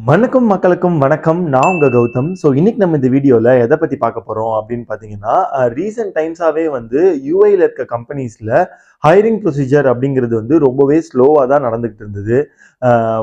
வணக்கம் மக்களுக்கும் வணக்கம். நான் உங்க கௌதம். ஸோ இன்னைக்கு நம்ம இந்த வீடியோவில் எதை பற்றி பார்க்க போகிறோம் அப்படின்னு பார்த்தீங்கன்னா, ரீசெண்ட் டைம்ஸாகவே வந்து யூஏயில் இருக்க கம்பெனிஸில் ஹைரிங் ப்ரொசீஜர் அப்படிங்கிறது வந்து ரொம்பவே ஸ்லோவாக தான் நடந்துகிட்டு இருந்தது.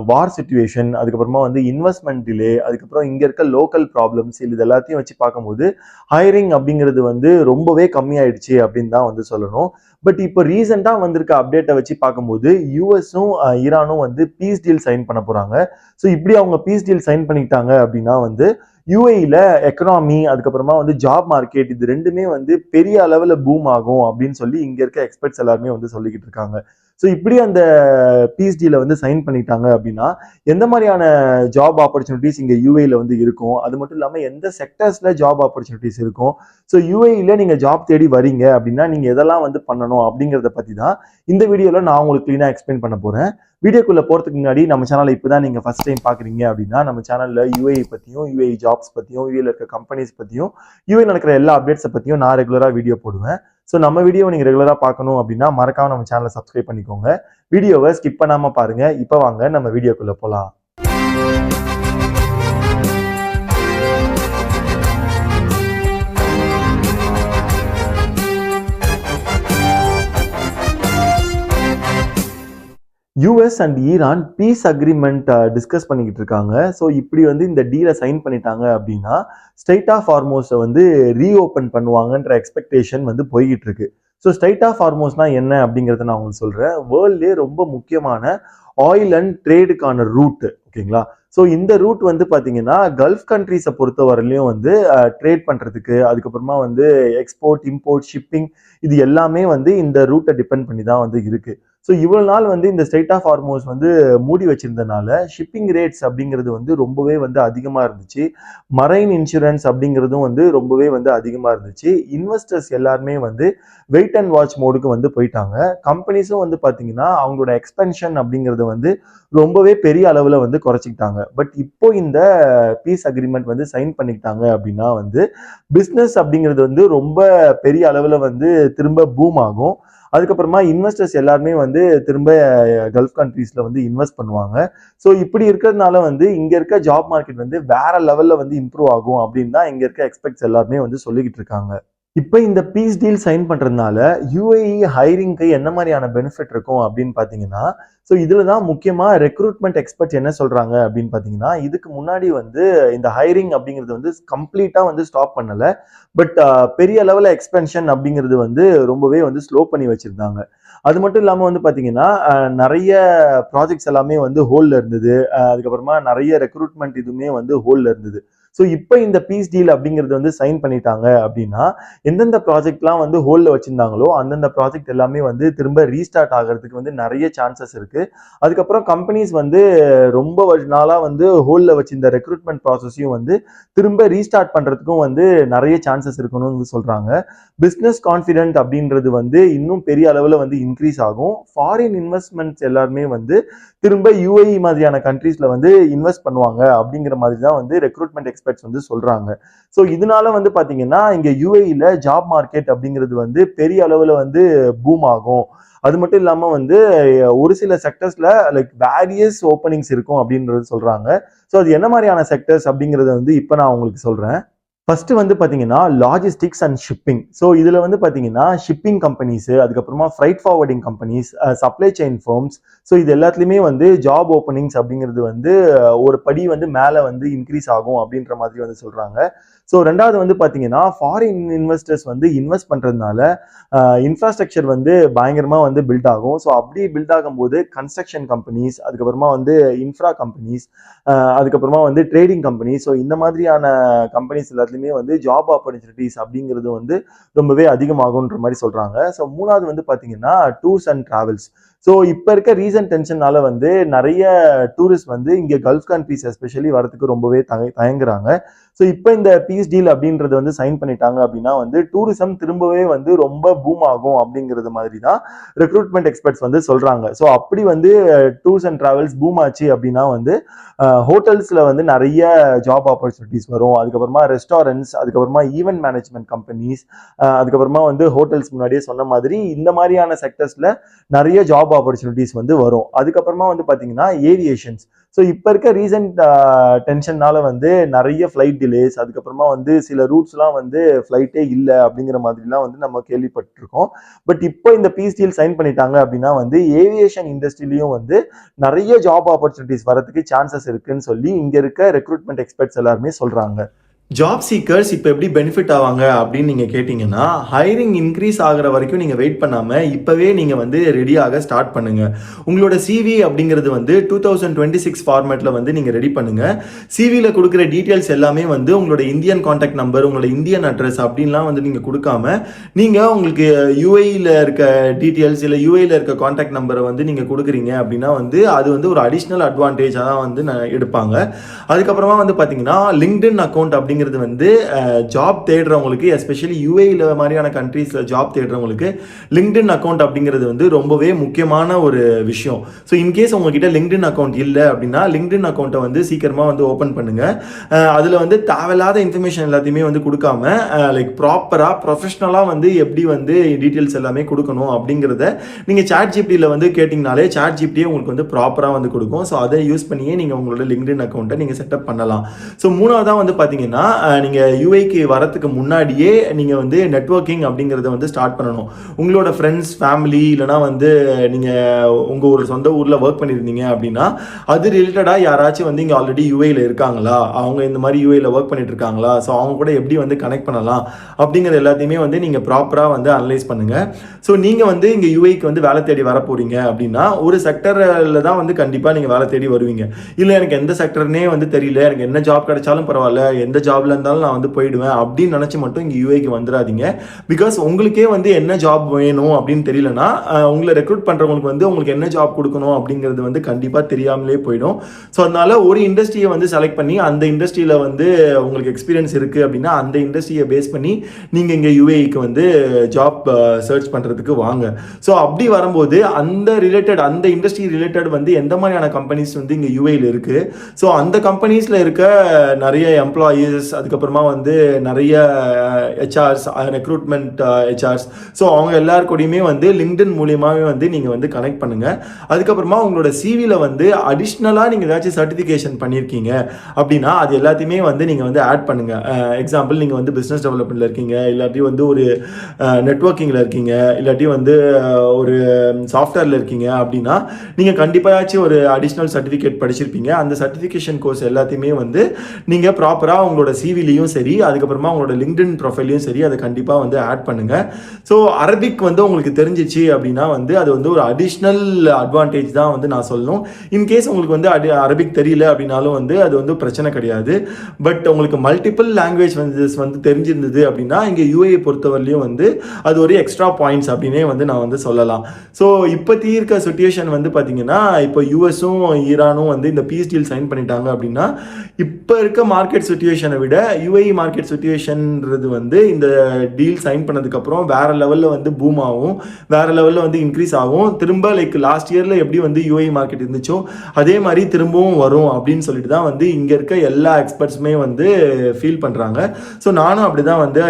வார் சுச்சுவேஷன், அதுக்கப்புறமா வந்து இன்வெஸ்ட்மெண்ட் டிலே, அதுக்கப்புறம் இங்கே இருக்க லோக்கல் ப்ராப்ளம்ஸ் இது எல்லாத்தையும் வச்சு பார்க்கும்போது ஹைரிங் அப்படிங்கிறது வந்து ரொம்பவே கம்மியாயிடுச்சு அப்படின்னு தான் வந்து சொல்லணும். பட் இப்போ ரீசெண்டாக வந்திருக்க அப்டேட்டை வச்சு பார்க்கும்போது யூஎஸும் ஈரானும் வந்து பீஸ் டீல் சைன் பண்ண போகிறாங்க. ஸோ இப்படி அவங்க பீஸ் டீல் சைன் பண்ணிட்டாங்க அப்படின்னா வந்து யூஏஇல எக்கனாமி, அதுக்கப்புறமா வந்து ஜாப் மார்க்கெட் இது ரெண்டுமே வந்து பெரிய அளவில் பூம் ஆகும் அப்படின்னு சொல்லி இங்க இருக்க எக்ஸ்பர்ட்ஸ் எல்லாருமே வந்து சொல்லிக்கிட்டு இருக்காங்க. ஸோ இப்படி அந்த பீஸ் டீல வந்து சைன் பண்ணிட்டாங்க அப்படின்னா எந்த மாதிரியான ஜாப் ஆப்பர்ச்சுனிட்டிஸ் இங்க யூஏஇல வந்து இருக்கும், அது மட்டும் இல்லாமல் எந்த செக்டர்ஸ்ல ஜாப் ஆப்பர்ச்சுனிட்டிஸ் இருக்கும், ஸோ யூஏஇல நீங்க ஜாப் தேடி வரீங்க அப்படின்னா நீங்க எதெல்லாம் வந்து பண்ணணும் அப்படிங்கிறத பத்தி தான் இந்த வீடியோல நான் உங்களுக்கு கிளீனா எக்ஸ்பிளைன் பண்ண போறேன். வீடியோக்குள்ள போறதுக்கு முன்னாடி நம்ம சேனலை இப்பதான் நீங்க ஃபர்ஸ்ட் டைம் பாக்குறீங்க அப்படின்னா நம்ம சேனல்ல யூஏஇ பத்தியும், யூஏஇ ஜாப்ஸ் பத்தியும், யூஏல இருக்க கம்பெனிஸ் பத்தியும், யூஏ நடக்கிற எல்லா அப்டேட்ஸை பத்தியும் நான் ரெகுலரா வீடியோ போடுவேன். ஸோ நம்ம வீடியோ நீங்க ரெகுலரா பார்க்கணும் அப்படின்னா மறக்காம நம்ம சேனலை சப்ஸ்கிரைப் பண்ணிக்கோங்க. வீடியோவை ஸ்கிப் பண்ணாம பாருங்க. இப்போ வாங்க நம்ம வீடியோக்குள்ள போலாம். US and Iran peace agreement discuss பண்ணிக்கிட்டு இருக்காங்க. ஸோ இப்படி வந்து இந்த டீலை சைன் பண்ணிட்டாங்க அப்படின்னா ஸ்ட்ரைட் ஆஃப் ஹார்மோஸை வந்து ரீஓப்பன் பண்ணுவாங்கன்ற எக்ஸ்பெக்டேஷன் வந்து போய்கிட்டு இருக்கு. ஸோ ஸ்ட்ரைட் ஆஃப் ஹார்மோஸ்னா என்ன அப்படிங்கிறத நான் உங்களுக்கு சொல்றேன். வேர்ல்ட்லேயே ரொம்ப முக்கியமான ஆயில் அண்ட் ட்ரேடுக்கான ரூட், ஓகேங்களா? ஸோ இந்த ரூட் வந்து பார்த்தீங்கன்னா கல்ஃப் கண்ட்ரீஸை பொறுத்த வரலையும் வந்து ட்ரேட் பண்ணுறதுக்கு, அதுக்கப்புறமா வந்து எக்ஸ்போர்ட், இம்போர்ட், ஷிப்பிங் இது எல்லாமே வந்து இந்த ரூட்டை டிபெண்ட் பண்ணி தான் வந்து இருக்கு. ஸோ இவ்வளவு நாள் வந்து இந்த ஸ்ட்ரைட் ஆஃப் ஹார்மோஸ் வந்து மூடி வச்சிருந்தனால ஷிப்பிங் ரேட்ஸ் அப்படிங்கிறது வந்து ரொம்பவே வந்து அதிகமாக இருந்துச்சு. மரைன் இன்சூரன்ஸ் அப்படிங்கிறதும் வந்து ரொம்பவே வந்து அதிகமாக இருந்துச்சு. இன்வெஸ்டர்ஸ் எல்லாருமே வந்து வெயிட் அண்ட் வாட்ச் மோடுக்கு வந்து போயிட்டாங்க. கம்பெனிஸும் வந்து பார்த்தீங்கன்னா அவங்களோட எக்ஸ்பென்ஷன் அப்படிங்கிறது வந்து ரொம்பவே பெரிய அளவில் வந்து குறைச்சிக்கிட்டாங்க. பட் இப்போ இந்த பீஸ் அக்ரிமெண்ட் வந்து சைன் பண்ணிக்கிட்டாங்க அப்படின்னா வந்து பிஸ்னஸ் அப்படிங்கிறது வந்து ரொம்ப பெரிய அளவில் வந்து திரும்ப பூம் ஆகும். அதுக்கப்புறமா இன்வெஸ்டர்ஸ் எல்லாருமே வந்து திரும்ப கல்ஃப் கண்ட்ரீஸ்ல வந்து இன்வெஸ்ட் பண்ணுவாங்க. ஸோ இப்படி இருக்கிறதுனால வந்து இங்க இருக்க ஜாப் மார்க்கெட் வந்து வேற லெவல்ல வந்து இம்ப்ரூவ் ஆகும் அப்படின்னு தான் இங்க இருக்க எக்ஸ்பெக்ட்ஸ் எல்லாருமே வந்து சொல்லிக்கிட்டு இருக்காங்க. இப்போ இந்த பீஸ் டீல் சைன் பண்றதுனால யூஏஇ ஹைரிங்க்கு என்ன மாதிரியான பெனிஃபிட் இருக்கும் அப்படின்னு பாத்தீங்கன்னா, ஸோ இதுல தான் முக்கியமா ரெக்ரூட்மெண்ட் எக்ஸ்பர்ட்ஸ் என்ன சொல்றாங்க அப்படின்னு பாத்தீங்கன்னா, இதுக்கு முன்னாடி வந்து இந்த ஹைரிங் அப்படிங்கிறது வந்து கம்ப்ளீட்டா வந்து ஸ்டாப் பண்ணல. பட் பெரிய லெவல்ல எக்ஸ்பென்ஷன் அப்படிங்கிறது வந்து ரொம்பவே வந்து ஸ்லோ பண்ணி வச்சிருந்தாங்க. அது மட்டும் இல்லாம வந்து பாத்தீங்கன்னா நிறைய ப்ராஜெக்ட்ஸ் எல்லாமே வந்து ஹோல்ல இருந்தது. அதுக்கப்புறமா நிறைய ரெக்ரூட்மெண்ட் இதுவுமே வந்து ஹோல்ல இருந்தது. ஸோ இப்போ இந்த பீஸ் டீல் அப்படிங்கிறது வந்து சைன் பண்ணிட்டாங்க அப்படின்னா எந்தெந்த ப்ராஜெக்ட்லாம் வந்து ஹோல்ல வச்சிருந்தாங்களோ அந்தந்த ப்ராஜெக்ட் எல்லாமே வந்து திரும்ப ரீஸ்டார்ட் ஆகிறதுக்கு வந்து நிறைய சான்சஸ் இருக்கு. அதுக்கப்புறம் கம்பெனிஸ் வந்து ரொம்ப நாளா வந்து ஹோல்ல வச்சிருந்த ரெக்ரூட்மெண்ட் ப்ராசஸையும் வந்து திரும்ப ரீஸ்டார்ட் பண்றதுக்கும் வந்து நிறைய சான்சஸ் இருக்கணும்னு சொல்றாங்க. பிஸ்னஸ் கான்ஃபிடென்ட் அப்படின்றது வந்து இன்னும் பெரிய அளவில் வந்து இன்க்ரீஸ் ஆகும். ஃபாரின் இன்வெஸ்ட்மெண்ட்ஸ் எல்லாருமே வந்து திரும்ப யூஏஇ மாதிரியான கண்ட்ரீஸ்ல வந்து இன்வெஸ்ட் பண்ணுவாங்க அப்படிங்கிற மாதிரி தான் வந்து ரெக்ரூட்மெண்ட் எக்ஸ்பர்ட்ஸ் வந்து சொல்றாங்க. ஸோ இதனால வந்து பாத்தீங்கன்னா இங்க யூஏஇல ஜாப் மார்க்கெட் அப்படிங்கிறது வந்து பெரிய அளவுல வந்து பூம் ஆகும். அது மட்டும் இல்லாம வந்து ஒரு சில செக்டர்ஸ்ல லைக் வேரியஸ் ஓப்பனிங்ஸ் இருக்கும் அப்படின்றது சொல்றாங்க. ஸோ அது என்ன மாதிரியான செக்டர்ஸ் அப்படிங்கறத வந்து இப்ப நான் உங்களுக்கு சொல்றேன். ஃபர்ஸ்ட் வந்து பாத்தீங்கன்னா லாஜிஸ்டிக்ஸ் அண்ட் ஷிப்பிங். ஸோ இதுல வந்து பாத்தீங்கன்னா ஷிப்பிங் கம்பெனிஸ், அதுக்கப்புறமா fried forwarding companies, supply chain firms, so இது எல்லாத்துலயுமே வந்து ஜாப் ஓப்பனிங்ஸ் அப்படிங்கிறது வந்து ஒரு படி வந்து மேல வந்து இன்க்ரீஸ் ஆகும் அப்படின்ற மாதிரி வந்து சொல்றாங்க. ஸோ ரெண்டாவது வந்து பாத்தீங்கன்னா ஃபாரின் இன்வெஸ்டர்ஸ் வந்து இன்வெஸ்ட் பண்றதுனால இன்ஃப்ராஸ்ட்ரக்சர் வந்து பயங்கரமா வந்து பில்ட் ஆகும். ஸோ அப்படி பில்ட் ஆகும்போது கன்ஸ்ட்ரக்ஷன் கம்பெனிஸ், அதுக்கப்புறமா வந்து இன்ஃப்ரா கம்பெனிஸ், அதுக்கப்புறமா வந்து ட்ரேடிங் கம்பெனிஸ், ஸோ இந்த மாதிரியான கம்பெனிஸ் எல்லாத்துலேயுமே வந்து ஜாப் ஆப்பர்ச்சுனிட்டிஸ் அப்படிங்கிறது வந்து ரொம்பவே அதிகமாகுன்ற மாதிரி சொல்றாங்க. ஸோ மூணாவது வந்து பார்த்தீங்கன்னா டூர்ஸ் அண்ட் டிராவல்ஸ். ஸோ இப்போ இருக்க ரீசன்ட் டென்ஷனால வந்து நிறைய டூரிஸ்ட் வந்து இங்கே கல்ஃப் கண்ட்ரிஸ் எஸ்பெஷலி வரதுக்கு ரொம்பவே தயங்குறாங்க. ஸோ இப்போ இந்த பீஸ் டீல் அப்படின்றது வந்து சைன் பண்ணிட்டாங்க அப்படின்னா வந்து டூரிசம் திரும்பவே வந்து ரொம்ப பூம் ஆகும் அப்படிங்கிறது மாதிரி தான் ரெக்ரூட்மெண்ட் எக்ஸ்பர்ட்ஸ் வந்து சொல்றாங்க. ஸோ அப்படி வந்து டூர்ஸ் அண்ட் டிராவல்ஸ் பூம் ஆச்சு அப்படின்னா வந்து ஹோட்டல்ஸ்ல வந்து நிறைய ஜாப் ஆப்பர்ச்சுனிட்டிஸ் வரும். அதுக்கப்புறமா ரெஸ்டாரண்ட்ஸ், அதுக்கப்புறமா ஈவென்ட் மேனேஜ்மெண்ட் கம்பெனிஸ், அதுக்கப்புறமா வந்து ஹோட்டல்ஸ் முன்னாடியே சொன்ன மாதிரி இந்த மாதிரியான செக்டர்ஸ்ல நிறைய ஜாப் ஜாப் ஆப்பர்ச்சுனிட்டிஸ் வந்து வரும். அதுக்கப்புறமா வந்து பார்த்தீங்கன்னா ஏவியேஷன்ஸ். ஸோ இப்போ இருக்க ரீசன்ட் டென்ஷன்னால வந்து நிறைய ஃப்ளைட் டிலேஸ், அதுக்கப்புறமா வந்து சில ரூட்ஸ்லாம் வந்து ஃப்ளைட்டே இல்லை அப்படிங்கிற மாதிரிலாம் வந்து நம்ம கேள்விப்பட்டிருக்கோம். பட் இப்போ இந்த பீஸ் டீல் சைன் பண்ணிட்டாங்க அப்படின்னா வந்து ஏவியேஷன் இண்டஸ்ட்ரியிலையும் வந்து நிறைய ஜாப் ஆப்பர்ச்சுனிட்டிஸ் வரதுக்கு சான்சஸ் இருக்குன்னு சொல்லி இங்க இருக்க ரெக்ரூட்மெண்ட் எக்ஸ்பர்ட்ஸ் எல்லாருமே சொல்றாங்க. ஜாப் சீக்கர்ஸ் இப்போ எப்படி பெனிஃபிட் ஆவாங்க அப்படின்னு நீங்கள் கேட்டிங்கன்னா, ஹைரிங் இன்க்ரீஸ் ஆகிற வரைக்கும் நீங்கள் வெயிட் பண்ணாமல் இப்போவே நீங்கள் வந்து ரெடியாக ஸ்டார்ட் பண்ணுங்கள். உங்களோட சிவி அப்படிங்கிறது வந்து 2026 ஃபார்மேட்டில் வந்து நீங்கள் ரெடி பண்ணுங்கள். சிவியில் கொடுக்குற டீட்டெயில்ஸ் எல்லாமே வந்து உங்களோட இந்தியன் கான்டாக்ட் நம்பர், உங்களோட இந்தியன் அட்ரஸ் அப்படின்லாம் வந்து நீங்கள் கொடுக்காம, நீங்கள் உங்களுக்கு யூஏயில் இருக்க டீட்டெயில்ஸ் இல்லை யூஏயில் இருக்க கான்டாக்ட் நம்பரை வந்து நீங்கள் கொடுக்குறீங்க அப்படின்னா வந்து அது வந்து ஒரு அடிஷ்னல் அட்வான்டேஜாக தான் வந்து எடுப்பாங்க. அதுக்கப்புறமா வந்து பார்த்தீங்கன்னா லிங்க்டின் அக்கௌண்ட் அப்படிங்கிற வந்து ஜாப் தேடுறவங்களுக்கு, எஸ்பெஷலி யூஏல மாதிரியான கண்ட்ரீஸ்ல ஜாப் தேடுறவங்களுக்கு லிங்க்டின் அக்கௌண்ட் அப்படிங்கிறது வந்து ரொம்பவே முக்கியமான ஒரு விஷயம். ஸோ இன்கேஸ் உங்ககிட்ட லிங்க்டின் அக்கௌண்ட் இல்லை அப்படின்னா லிங்க்டின் அக்கௌண்ட்டை வந்து சீக்கிரமா வந்து ஓப்பன் பண்ணுங்க. அதுல வந்து தேவையில்லாத இன்ஃபர்மேஷன் எல்லாத்தையுமே வந்து கொடுக்காம லைக் ப்ராப்பரா ப்ரொஃபஷனலா வந்து எப்படி வந்து டீட்டெயில்ஸ் எல்லாமே கொடுக்கணும் அப்படிங்கிறத நீங்க சாட் ஜிபிடியில் வந்து கேட்டிங்கனாலே சாட் ஜிபிடியே உங்களுக்கு வந்து ப்ராப்பரா வந்து கொடுக்கும். ஸோ அதை யூஸ் பண்ணியே நீங்க உங்களோட லிங்க்டின் அக்கௌண்ட்டை நீங்க செட்டப் பண்ணலாம். ஸோ மூணாவதா வந்து பாத்தீங்கன்னா நீங்கள் யூஏக்கு வரத்துக்கு முன்னாடியே நீங்கள் வந்து நெட்வொர்க்கிங் அப்படிங்கிறத வந்து ஸ்டார்ட் பண்ணணும். உங்களோட ஃப்ரெண்ட்ஸ், ஃபேமிலி, இல்லைனா வந்து நீங்கள் உங்கள் ஒரு சொந்த ஊரில் ஒர்க் பண்ணியிருந்தீங்க அப்படின்னா அது ரிலேட்டடாக யாராச்சும் வந்து இங்கே ஆல்ரெடி யூஏயில் இருக்காங்களா, அவங்க இந்த மாதிரி யூஏயில் ஒர்க் பண்ணிட்டு இருக்காங்களா, ஸோ அவங்க கூட எப்படி வந்து கனெக்ட் பண்ணலாம் அப்படிங்கிறது எல்லாத்தையுமே வந்து நீங்கள் ப்ராப்பராக வந்து அனலைஸ் பண்ணுங்கள். ஸோ நீங்கள் வந்து இங்கே யூஏக்கு வந்து வேலை தேடி வர போகிறீங்க அப்படின்னா ஒரு செக்டரில் தான் வந்து கண்டிப்பாக நீங்கள் வேலை தேடி வருவீங்க. இல்லை எனக்கு எந்த செக்டர்னே வந்து தெரியல, எனக்கு என்ன ஜாப் கிடைச்சாலும் பரவாயில்ல, எந்த ஜாப்ல இருந்தாலும் நான் வந்து போயிடுவேன் அப்படின்னு நினைச்சு மட்டும் இங்க யூஏக்கு வந்துடாதீங்க. பிகாஸ் உங்களுக்கே வந்து என்ன ஜாப் வேணும் அப்படின்னு தெரியலனா உங்களை ரெக்ரூட் பண்றவங்களுக்கு வந்து உங்களுக்கு என்ன ஜாப் கொடுக்கணும் அப்படிங்கிறது வந்து கண்டிப்பா தெரியாமலே போயிடும். ஸோ அதனால ஒரு இண்டஸ்ட்ரியை வந்து செலக்ட் பண்ணி அந்த இண்டஸ்ட்ரியில வந்து உங்களுக்கு எக்ஸ்பீரியன்ஸ் இருக்கு அப்படின்னா அந்த இண்டஸ்ட்ரியை பேஸ் பண்ணி நீங்க இங்க யூஏக்கு வந்து ஜாப் சர்ச் பண்றதுக்கு வாங்க. ஸோ அப்படி வரும்போது அந்த இண்டஸ்ட்ரி ரிலேட்டட் வந்து எந்த மாதிரியான கம்பெனிஸ் வந்து இங்க யூஏல இருக்கு, ஸோ அந்த கம்பெனிஸ்ல இருக்க நிறைய எம்ப்ளாயீஸ், அதுக்கப்புறமா வந்து நிறைய ஹெச்ஆர்ஸ், ரெக்ரூட்மெண்ட் ஹெச்ஆர்ஸ், ஸோ அவங்க எல்லாருக்கூடையுமே வந்து லிங்க்டின் மூலியமாகவே வந்து நீங்கள் வந்து கனெக்ட் பண்ணுங்கள். அதுக்கப்புறமா உங்களோட சிவியில் வந்து அடிஷ்னலாக நீங்கள் ஏதாச்சும் சர்டிஃபிகேஷன் பண்ணியிருக்கீங்க அப்படின்னா அது எல்லாத்தையுமே வந்து நீங்கள் வந்து ஆட் பண்ணுங்கள். எக்ஸாம்பிள் நீங்கள் வந்து பிஸ்னஸ் டெவலப்மெண்ட்டில் இருக்கீங்க, இல்லாட்டி வந்து ஒரு நெட்வொர்க்கிங்கில் இருக்கீங்க, இல்லாட்டி வந்து ஒரு சாஃப்ட்வேரில் இருக்கீங்க அப்படின்னா நீங்கள் கண்டிப்பாச்சும் ஒரு அடிஷ்னல் சர்டிஃபிகேட் படிச்சிருப்பீங்க. அந்த சர்டிஃபிகேஷன் கோர்ஸ் எல்லாத்தையுமே வந்து நீங்கள் ப்ராப்பராக உங்களோட சிவிலையும் சரி, அதுக்கப்புறமா உங்களோட லிங்க்டின் ப்ரொஃபைலையும் சரி அதை கண்டிப்பாக வந்து ஆட் பண்ணுங்க. ஸோ அரபிக் வந்து உங்களுக்கு தெரிஞ்சிச்சு அப்படின்னா வந்து அது வந்து ஒரு அடிஷ்னல் அட்வான்டேஜ் தான் வந்து நான் சொல்லணும். இன்கேஸ் உங்களுக்கு வந்து அரபிக் தெரியல அப்படின்னாலும் வந்து அது வந்து பிரச்சனை கிடையாது. பட் உங்களுக்கு மல்டிபிள் லாங்குவேஜ் வந்து தெரிஞ்சிருந்தது அப்படின்னா இங்கே யூஏ பொறுத்தவரையிலையும் வந்து அது ஒரு எக்ஸ்ட்ரா பாயிண்ட்ஸ் அப்படின்னே வந்து நான் வந்து சொல்லலாம். ஸோ இப்போத்தி இருக்க சுச்சுவேஷன் வந்து பார்த்தீங்கன்னா இப்போ யூஎஸும் ஈரானும் வந்து இந்த பீஸ் டீல் சைன் பண்ணிட்டாங்க அப்படின்னா இப்போ இருக்க மார்க்கெட் சுச்சுவேஷனை விட யூஏஇ மார்க்கெட் சுச்சுவேஷன்றது வந்து இந்த டீல் சைன் பண்ணதுக்கப்புறம் வேற லெவலில் வந்து பூம் ஆகும், வேற லெவலில் வந்து இன்க்ரீஸ் ஆகும். திரும்ப லைக் லாஸ்ட் இயரில் எப்படி வந்து யூஏஇ மார்க்கெட் இருந்துச்சோ அதே மாதிரி திரும்பவும் வரும் அப்படின்னு சொல்லிட்டு தான் வந்து இங்கே இருக்க எல்லா எக்ஸ்பர்ட்ஸுமே வந்து ஃபீல் பண்ணுறாங்க. ஸோ நானும் அப்படி தான் வந்து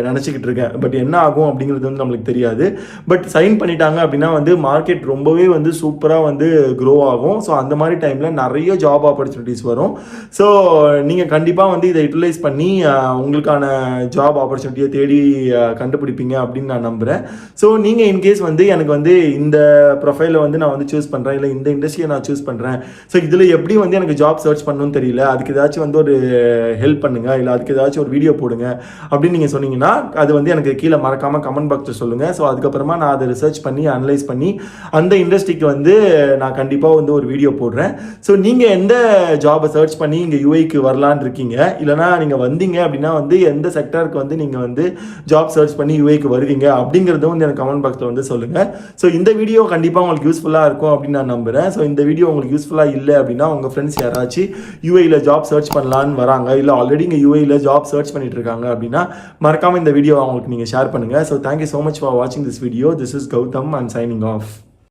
நினச்சிக்கிட்டு இருக்கேன். பட் என்ன ஆகும் அப்படிங்கிறது வந்து நம்மளுக்கு தெரியாது. பட் சைன் பண்ணிட்டாங்க அப்படின்னா வந்து மார்க்கெட் ரொம்பவே வந்து சூப்பராக வந்து க்ரோ ஆகும். ஸோ அந்த மாதிரி டைமில் நிறைய ஜாப் ஆப்பர்ச்சுனிட்டிஸ் வரும். ஸோ நீங்கள் கண்டிப்பாக வந்து இதை யூட்டிலைஸ் பண்ணி உங்களுக்கான ஜாப் ஆப்பர்ச்சுனிட்டியை தேடி கண்டுபிடிப்பீங்க அப்படின்னு நான் நம்புகிறேன். ஸோ நீங்கள் இன்கேஸ் வந்து எனக்கு வந்து இந்த ப்ரொஃபைலை வந்து நான் வந்து சூஸ் பண்ணுறேன், இல்லை இந்த இண்டஸ்ட்ரியை நான் சூஸ் பண்ணுறேன், ஸோ இதில் எப்படி வந்து எனக்கு ஜாப் சர்ச் பண்ணணும்னு தெரியல, அதுக்கு ஏதாச்சும் வந்து ஒரு ஹெல்ப் பண்ணுங்கள், இல்லை அதுக்கு ஏதாச்சும் ஒரு வீடியோ போடுங்க அப்படின்னு நீங்கள் சொன்னீங்கன்னா அது வந்து எனக்கு கீழே மறக்காமல் கமெண்ட் பாக்ஸில் சொல்லுங்கள். ஸோ அதுக்கப்புறமா நான் அதை ரிசர்ச் பண்ணி அனலைஸ் பண்ணி அந்த இண்டஸ்ட்ரிக்கு வந்து நான் கண்டிப்பாக வந்து ஒரு வீடியோ போடுறேன். ஸோ நீங்கள் எந்த ஜாபை சர்ச் பண்ணி இங்கே யூஏக்கு வரலான்னு இருக்கீங்க, இல்லைனா நீங்கள் வந்தீங்க அப்படின்னா வந்து எந்த செக்டருக்கு வந்து நீங்கள் வந்து ஜாப் சர்ச் பண்ணி யூஏக்கு வருவீங்க அப்படிங்கிறதும் வந்து எனக்கு கமெண்ட் பாக்ஸில் வந்து சொல்லுங்கள். ஸோ இந்த வீடியோ கண்டிப்பாக உங்களுக்கு யூஸ்ஃபுல்லாக இருக்கும் அப்படின்னு நான் நம்புகிறேன். ஸோ இந்த வீடியோ உங்களுக்கு யூஸ்ஃபுல்லாக இல்லை அப்படின்னா உங்கள் ஃப்ரெண்ட்ஸ் யாராச்சும் யூஏயில் ஜாப் சர்ச் பண்ணலான்னு வராங்க, இல்லை ஆல்ரெடி இங்கே யூஏயில் ஜாப் சர்ச் பண்ணிட்டு இருக்காங்க அப்படின்னா மறக்காமல் இந்த வீடியோ அவங்களுக்கு நீங்கள் ஷேர் பண்ணுங்கள். So thank you so much for வாட்சிங் this video. This is Gautham. I'm signing of.